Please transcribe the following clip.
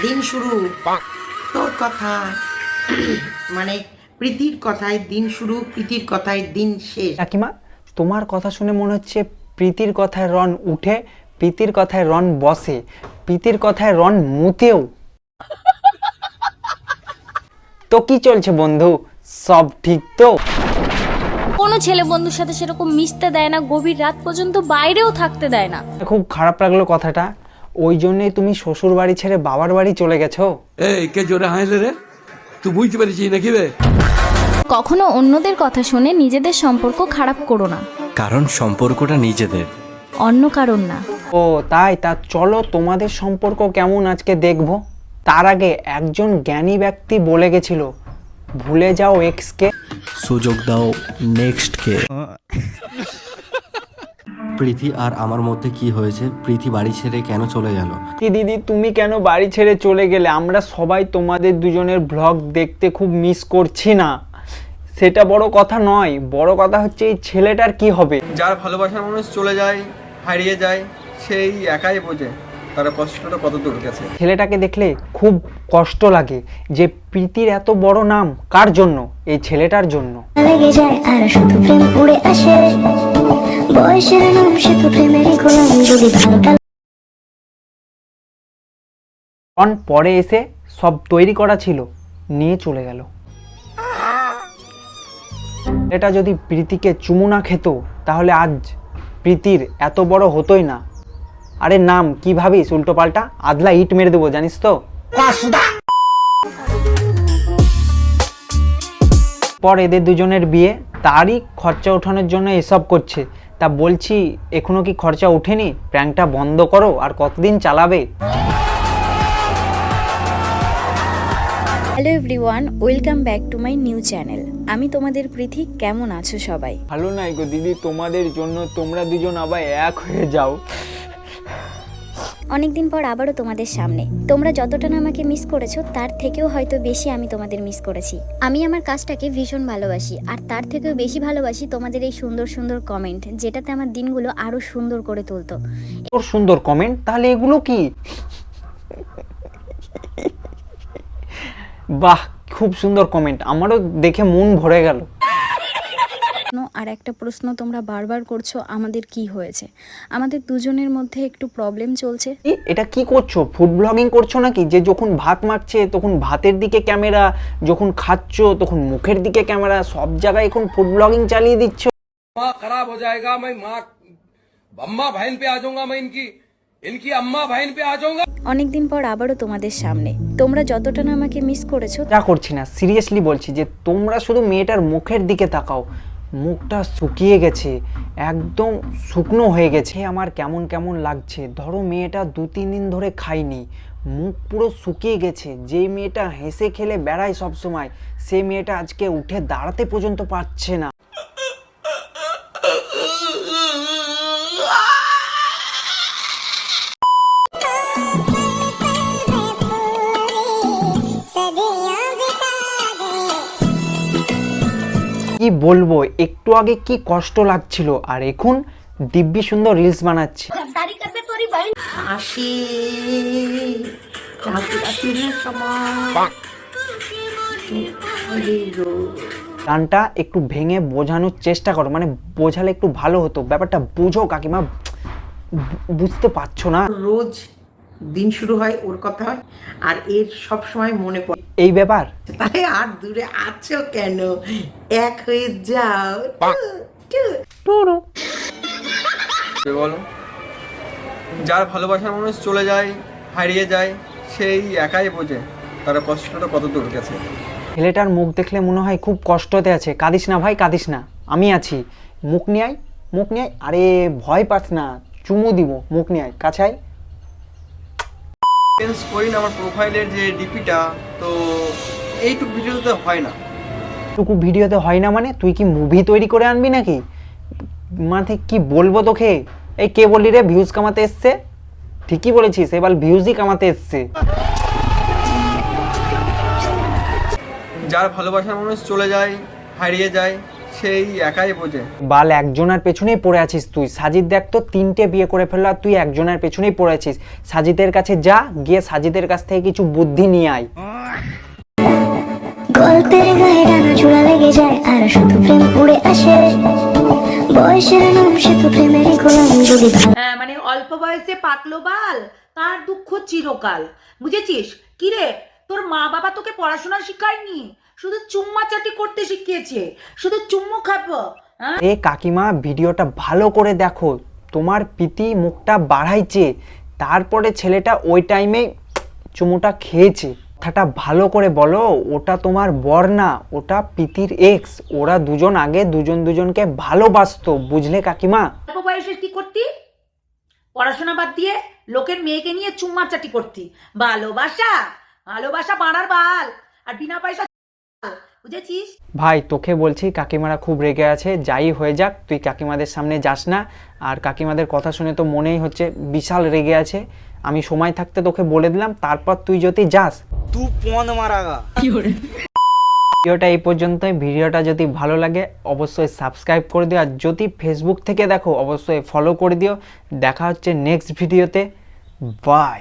দিন শুরু তোর কথায়, মানে প্রীতির কথায় দিন শুরু, প্রীতির কথায় দিন শেষ। কাকিমা, তোমার কথা শুনে মনে হচ্ছে প্রীতির কথায় রন উঠে, প্রীতির কথায় রন বসে, প্রীতির কথায় রন মুতেও। তো কি চলছে বন্ধু, সব ঠিক তো? কোনো ছেলে বন্ধুর সাথে সেরকম মিশতে দেয় না, গভীর রাত পর্যন্ত বাইরেও থাকতে দেয় না। খুব খারাপ লাগলো কথাটা। ওই জন্যই তুমি শ্বশুর বাড়ি ছেড়ে বাবার বাড়ি চলে গেছো? এই কে জোরে হাসলে রে? তুই বুঝতে পারছিস নাকি রে? কখনো অন্যদের কথা শুনে নিজেদের সম্পর্ক খারাপ করো না, কারণ সম্পর্কটা নিজেদের, অন্য কারণ না। ও তাই? তা চলো তোমাদের সম্পর্ক কেমন আজকে দেখবো। তার আগে একজন জ্ঞানী ব্যক্তি বলে গেছিল, ভুলে যাও এক্সকে, সুযোগ দাও নেক্সটকে। প্রীতি আর আমার মধ্যে কি হয়েছে? প্রীতি বাড়ি ছেড়ে কেন চলে গেল? কি দিদি, তুমি কেন বাড়ি ছেড়ে চলে গেলে? আমরা সবাই তোমাদের দুজনের ব্লগ দেখতে খুব মিস করছি না। সেটা বড় কথা নয়, বড় কথা হচ্ছে এই ছেলেটার কি হবে। যার ভালোবাসার মানুষ চলে যায়, হারিয়ে যায়, সেই একাই বোঝে তার কষ্টটা কত দূর গেছে। ছেলেটাকে দেখলে খুব কষ্ট লাগে যে প্রীতির এত বড় নাম কার জন্য? এই ছেলেটার জন্য। লেগে যায় আর শুধু প্রেম উড়ে আসে, বয়সের নাম সে তো প্রেমেরই গোলাম, যদি ভালোটা রন পরে এসে সব তৈরি করা ছিল, নিয়ে চলে গেল। এটা যদি প্রীতিকে চুমু না খেত তাহলে আজ প্রীতির এত বড় হতোই না। আরে নাম কি ভাবিস উল্টো পাল্টা? আদলা ইট মেরে দেবো জানিস তো। পর এদের দুজনের বিয়ে, তারই খরচা ওঠানোর জন্য এসব করছে। তা বলছি, এখনো কি খরচা ওঠেনি? প্র্যাঙ্কটা বন্ধ করো, আর কতদিন চালাবে? Hello everyone, welcome back to my new channel. আমি তোমাদের প্রীতি। কেমন আছো সবাই? ভালো নাই গো দিদি, তোমাদের জন্য তোমরা দুজন আবার এক হয়ে যাও। অনেকদিন পর আবারও তোমাদের সামনে। তোমরা যতটা না আমাকে মিস করেছো তার থেকেও হয়তো বেশি আমি তোমাদের মিস করেছি। আমি আমার কাজটাকে ভীষণ ভালোবাসি, আর তার থেকেও বেশি ভালোবাসি তোমাদের এই সুন্দর সুন্দর কমেন্ট, যেটাতে আমার দিনগুলো আরো সুন্দর করে তুলতো। তোর সুন্দর কমেন্ট, তাহলে এগুলো কি? বাহ, খুব সুন্দর কমেন্ট, আমারও দেখে মন ভরে গেল। আর একটা প্রশ্ন তোমরা বারবার করছো, আমাদের কি হয়েছে? আমাদের দুজনের মধ্যে একটু প্রবলেম চলছে। এটা কি করছো? ফুড ব্লগিং করছো নাকি? যে যখন ভাত মাখছে তখন ভাতের দিকে ক্যামেরা, যখন খাচ্ছ তখন মুখের দিকে ক্যামেরা, সব জায়গায় এখন ফুড ব্লগিং চালিয়ে দিচ্ছ। माँ खराब हो जाएगा, मैं माँ अम्मा बहन पे आ जाऊंगा, मैं इनकी अम्मा बहन पे आ जाऊंगा। অনেকদিন পর আবারও তোমাদের সামনে। তোমরা যতটা না আমাকে মিস করেছো, যা করছি না, সিরিয়াসলি বলছি যে তোমরা শুধু মেয়েটার মুখের দিকে তাকাও। মুখটা শুকিয়ে গেছে, একদম শুকনো হয়ে গেছে। আমার কেমন কেমন লাগছে। ধরো মেয়েটা 2-3 দিন ধরে খায়নি, মুখ পুরো শুকিয়ে গেছে। যেই মেয়েটা হেসে খেলে বেড়ায় সব সময়, সেই মেয়েটা আজকে উঠে দাঁড়াতে পর্যন্ত পারছে না। কি বলবো, একটু আগে কি কষ্ট লাগছিল, আর এখন দিব্যি সুন্দর রিলস বানাচ্ছে। আসি রাতের সময় গানটা একটু ভেঙে বোঝানোর চেষ্টা করো, মানে বোঝালে একটু ভালো হতো। ব্যাপারটা বুঝো কাকিমা, বুঝতে পারছো না? রোজ দিন শুরু হয় ওর কথা হয়, আর এর সব সময় মনে পড়ে। এই ব্যাপার। তাই আর দূরে আছো কেন, এক হয়ে যাও। বলো, যার ভালোবাসার মানুষ চলে যায়, হারিয়ে যায়, সেই একাই বোঝে তার কষ্টটা কত দূর গেছে। ছেলেটার মুখ দেখলে মনে হয় খুব কষ্টতে আছে। কাঁদিস না ভাই, কাঁদিস না, আমি আছি। মুখ নিয়ে আয়, মুখ নিয়ে আয়। আরে ভয় পাস না, চুমু দিব, মুখ নিয়ে আয়, কাছে আয়। চেঞ্জ করি না আমার প্রোফাইলের যে ডিপিটা, তো এইটুকু ভিডিওতে হয় না। টুকু ভিডিওতে হয় না মানে? তুই কি মুভি তৈরি করে আনবি নাকি? মানে কি বলবো তোকে? এই কে বললি রে ভিউজ কামাতে এসছে? ঠিকই বলেছিস, এবার ভিউজই কামাতে এসছে। যার ভালোবাসার মানুষ চলে যায়, হারিয়ে যায়, সেই একাই বোঝে। বাল একজনের পেছনেই পড়ে আছিস তুই। সাজিদ দেখ তো 3টে বিয়ে করে ফেললো আর তুই একজনের পেছনেই পড়ে আছিস। সাজিদের কাছে যা, গিয়ে সাজিদের কাছ থেকে কিছু বুদ্ধি নিয়ে আয়। গল্পের গায়ে ডানা চূড়া লেগে যায় আর শুধু প্রেম উড়ে আসে, বয়সের নাম সে তো প্রেমেরই গোলাম যদি মানে অল্প বয়সে পাকলো বাল, তার দুঃখ চিরকাল। বুঝেছিস কি রে? তোর মা বাবা তোকে পড়াশোনা শিখায়নি, শুধু চুম্মা চাটি করতে শিখিয়েছে, শুধু চুম্মু খাবো। এ কাকিমা ভিডিওটা ভালো করে দেখো, তোমার পিতি মুখটা বাড়াইছে, তারপরে ছেলেটা ওই টাইমে চুমুটা খেয়েছে। কথাটা ভালো করে বলো, ওটা তোমার বর না, ওটা পিতির এক্স। ওরা দুজন আগে দুজনকে ভালোবাসতো, বুঝলে কাকিমা? অল্প বয়সে কি করতি? পড়াশোনা বাদ দিয়ে লোকের মেয়েকে নিয়ে চুম্মা চাটি করতি। ভালোবাসা ভালোবাসা বাড়ার বাল, আর বিনা পয়সা। বুঝেছিস? ভাই তোকে বলছি, কাকিমারা খুব রেগে আছে, যাই হয়ে যাক তুই কাকিমাদের সামনে যাস না। আর কাকিমাদের কথা শুনে তো মনেই হচ্ছে বিশাল রেগে আছে। আমি সময় থাকতে তোকে বলে দিলাম, তারপর তুই যদি যাস তুই পন মারাগা। ভিডিওটা এই পর্যন্তই। ভিডিওটা যদি ভালো লাগে অবশ্যই সাবস্ক্রাইব করে দিও, আর যদি ফেসবুক থেকে দেখো অবশ্যই ফলো করে দিও। দেখা হচ্ছে নেক্সট ভিডিওতে। বাই।